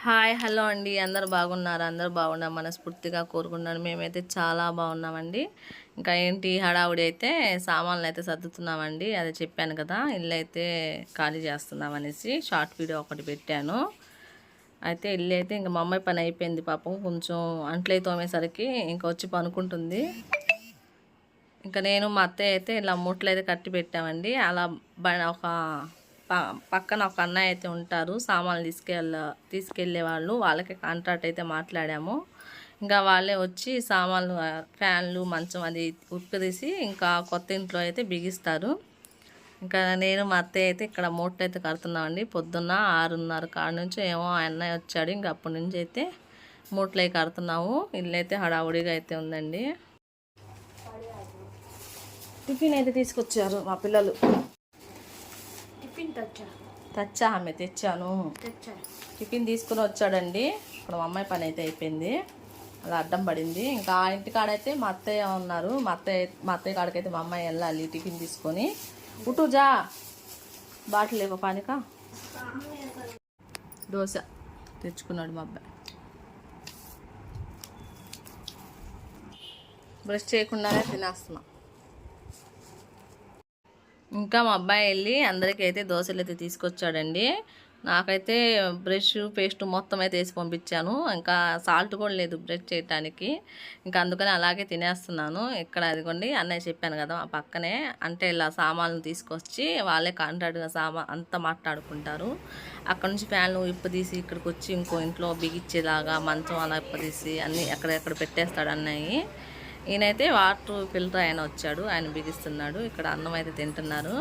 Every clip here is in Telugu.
హాయ్ హలో అండి, అందరు బాగున్నారు? అందరు బాగున్నాం మనస్ఫూర్తిగా కోరుకున్నాను. మేమైతే చాలా బాగున్నామండి. ఇంకా ఏంటి హడావుడి అయితే సామాన్లు అయితే సర్దుతున్నామండి. అది చెప్పాను కదా, ఇల్లు అయితే ఖాళీ చేస్తున్నాం అనేసి షార్ట్ వీడియో ఒకటి పెట్టాను. అయితే ఇల్లు అయితే ఇంకా మా అమ్మాయి పని అయిపోయింది. పాపం కొంచెం అంట్లయి తోమేసరికి ఇంకా వచ్చి పనుకుంటుంది. ఇంకా నేను మా అత్తయ్య అయితే ఇలా మూటలు అయితే కట్టి పెట్టామండి. అలా ఒక పక్కన ఒక అన్నయ్య అయితే ఉంటారు, సామాన్లు తీసుకెళ్ళే వాళ్ళు. వాళ్ళకి కాంట్రాక్ట్ అయితే మాట్లాడాము. ఇంకా వాళ్ళే వచ్చి సామాన్లు, ఫ్యాన్లు, మంచం అది ఉప్పదీసి ఇంకా కొత్త ఇంట్లో అయితే బిగిస్తారు. ఇంకా నేను మా అత్తయ్య అయితే ఇక్కడ మూటలు అయితే కడుతున్నామండి. పొద్దున్న 6:30 కాడ నుంచి ఏమో అన్నయ్య వచ్చాడు. ఇంకా అప్పటి నుంచి అయితే మూటలు అవి కడుతున్నాము. ఇల్లు అయితే హడావుడిగా అయితే ఉందండి. టిఫిన్ అయితే తీసుకొచ్చారు మా పిల్లలు. తెచ్చా ఆమె తెచ్చాను. టిఫిన్ తీసుకుని వచ్చాడండి. ఇప్పుడు మా అమ్మాయి పని అయితే అయిపోయింది. అలా అడ్డం పడింది. ఇంకా ఆ ఇంటికాడైతే మా అత్తయ్య ఉన్నారు. మా అత్తయ్య కాడికైతే మా అమ్మాయి వెళ్ళాలి టిఫిన్ తీసుకొని. ఉటుజా బాటిల్ లేక పానిక దోశ తెచ్చుకున్నాడు మా అబ్బాయి. బ్రష్ చేయకుండానే తినేస్తున్నాం. ఇంకా మా అబ్బాయి వెళ్ళి అందరికీ అయితే దోశలు అయితే తీసుకొచ్చాడండి. నాకైతే బ్రష్ పేస్ట్ మొత్తం అయితే వేసి పంపించాను. ఇంకా సాల్ట్ కూడా లేదు బ్రష్ చేయడానికి. ఇంకా అందుకని అలాగే తినేస్తున్నాను. ఇక్కడ అదిగోండి అన్నయ్య చెప్పాను కదా, ఆ పక్కనే అంటే ఇలా సామాన్లు తీసుకొచ్చి వాళ్ళే కాంట్రాక్ట్గా అంతా మాట్లాడుకుంటారు. అక్కడ నుంచి ఫ్యాన్లు ఇప్పదీసి ఇక్కడికి వచ్చి ఇంకో ఇంట్లో బిగిచ్చేలాగా మంచం అలా ఇప్పదీసి అన్నీ ఎక్కడెక్కడ పెట్టేస్తాడు అన్నయ్య. ఈయనైతే వాటర్ ఫిల్టర్ ఆయన వచ్చాడు, ఆయన బిగిస్తున్నాడు. ఇక్కడ అన్నం అయితే తింటున్నారు.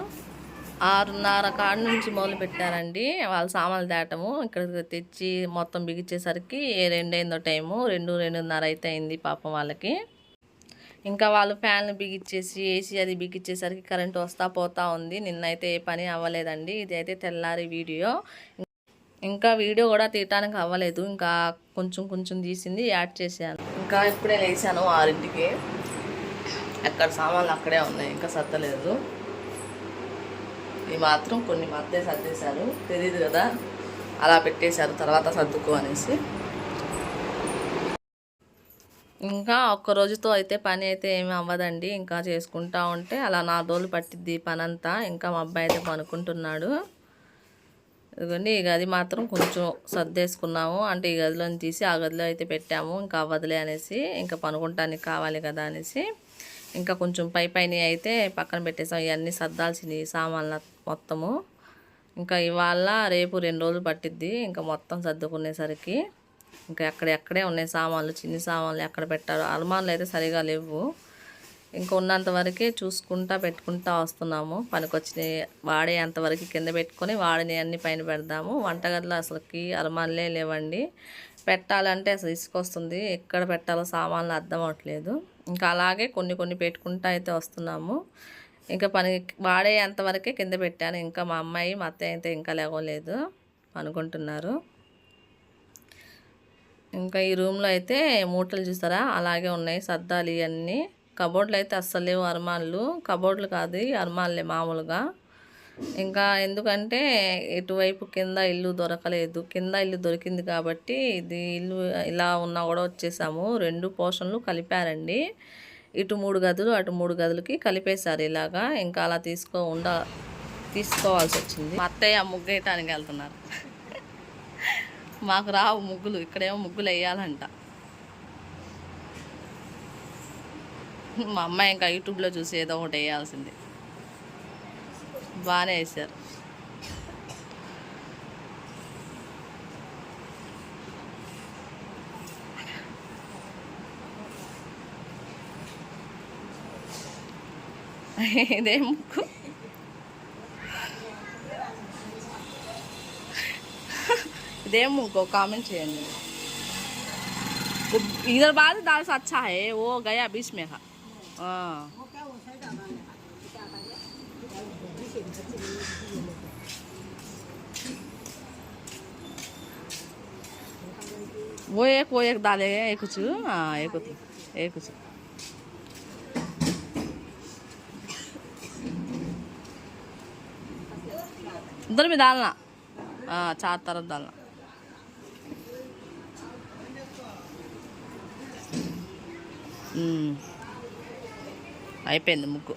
6:30 కాడ నుంచి మొదలు పెట్టారండి వాళ్ళు సామాన్లు తేటము. ఇక్కడ తెచ్చి మొత్తం బిగించేసరికి 2 అయిందో టైము. 2:30 అయితే అయింది పాపం వాళ్ళకి. ఇంకా వాళ్ళు ఫ్యాన్లు బిగిచ్చేసి ఏసీ అది బిగిచ్చేసరికి కరెంట్ వస్తా పోతా ఉంది. నిన్నైతే ఏ పని అవ్వలేదండి. ఇది అయితే తెల్లారి వీడియో. ఇంకా వీడియో కూడా తీయటానికి అవ్వలేదు. ఇంకా కొంచెం తీసింది యాడ్ చేశాను. ఇంకా ఇప్పుడే లేచాను 6ంటికి. ఎక్కడ సామాన్లు అక్కడే ఉన్నాయి, ఇంకా సర్దలేదు. ఇవి మాత్రం కొన్ని మధ్య సర్దేశారు, తెలియదు కదా అలా పెట్టేశారు, తర్వాత సర్దుకో అనేసి. ఇంకా ఒక్క రోజుతో అయితే పని అయితే ఏమి అవ్వదండి. ఇంకా చేసుకుంటా ఉంటే అలా 4 రోజులు పట్టిద్ది పని అంతా. ఇంకా మా అబ్బాయి అయితే పనుకుంటున్నాడు. ఇదిగోండి ఈ గది మాత్రం కొంచెం సర్దేసుకున్నాము. అంటే ఈ గదిలో తీసి ఆ గదిలో అయితే పెట్టాము. ఇంకా అవ్వదులే అనేసి, ఇంకా పనుకుంటానికి కావాలి కదా అనేసి ఇంకా కొంచెం పైన అయితే పక్కన పెట్టేసాం. ఇవన్నీ సర్దాల్సినవి సామాన్ల మొత్తము. ఇంకా ఇవాళ రేపు 2 రోజులు పట్టిద్ది ఇంకా మొత్తం సర్దుకునేసరికి. ఇంకా ఎక్కడే ఉన్నాయి సామాన్లు, చిన్ని సామాన్లు ఎక్కడ పెట్టారు. అలమార్లు అయితే సరిగా లేవు. ఇంకా ఉన్నంత వరకే చూసుకుంటా పెట్టుకుంటా వస్తున్నాము. పనికొచ్చినవి వాడేంతవరకు కింద పెట్టుకొని వాడిని అన్ని పైన పెడదాము. వంటగదిలో అసలుకి అలమార్లే లేవండి. పెట్టాలంటే అసలు ఇసుకొస్తుంది. ఎక్కడ పెట్టాలో సామాన్లు అర్థం అవ్వట్లేదు. ఇంకా అలాగే కొన్ని పెట్టుకుంటా అయితే వస్తున్నాము. ఇంకా వాడేంతవరకే కింద పెట్టాను. ఇంకా మా అమ్మాయి మా అత్తయ్య అయితే ఇంకా లేవలేదు, అనుకుంటున్నారు. ఇంకా ఈ రూమ్లో అయితే మూటలు చూసారా అలాగే ఉన్నాయి, సర్దాలి ఇవన్నీ. కబోర్డ్లు అయితే అస్సలు లేవు, అర్మాన్లు. కబోర్డ్లు కాదు అర్మాన్లే మామూలుగా. ఇంకా ఎందుకంటే ఇటువైపు కింద ఇల్లు దొరకలేదు. కింద ఇల్లు దొరికింది కాబట్టి ఇది ఇల్లు ఇలా ఉన్నా కూడా వచ్చేసాము. 2 పోర్షన్లు కలిపారండి. ఇటు 3 గదులు అటు 3 గదులకి కలిపేశారు ఇలాగా. ఇంకా అలా తీసుకోవాల్సి వచ్చింది. మా అత్తయ్య ముగ్గు వేయటానికి వెళ్తున్నారు. మాకు రావు ముగ్గులు, ఇక్కడేమో ముగ్గులు వేయాలంట. మా అమ్మాయి ఇంకా యూట్యూబ్లో చూసి ఏదో ఒకటి వేయాల్సింది. బాగానే వేశారు. ఇదే ముగ్గు. ఇదే ముగ్గు కామెంట్ చేయండి. इधर बाद दाल से अच्छा है, वो गया बीच में था। वो एक डाले एक कुछ, हाँ एक कुछ उधर भी डालना, हाँ 4 तरफ डालना। అయిపోయింది ముగ్గు.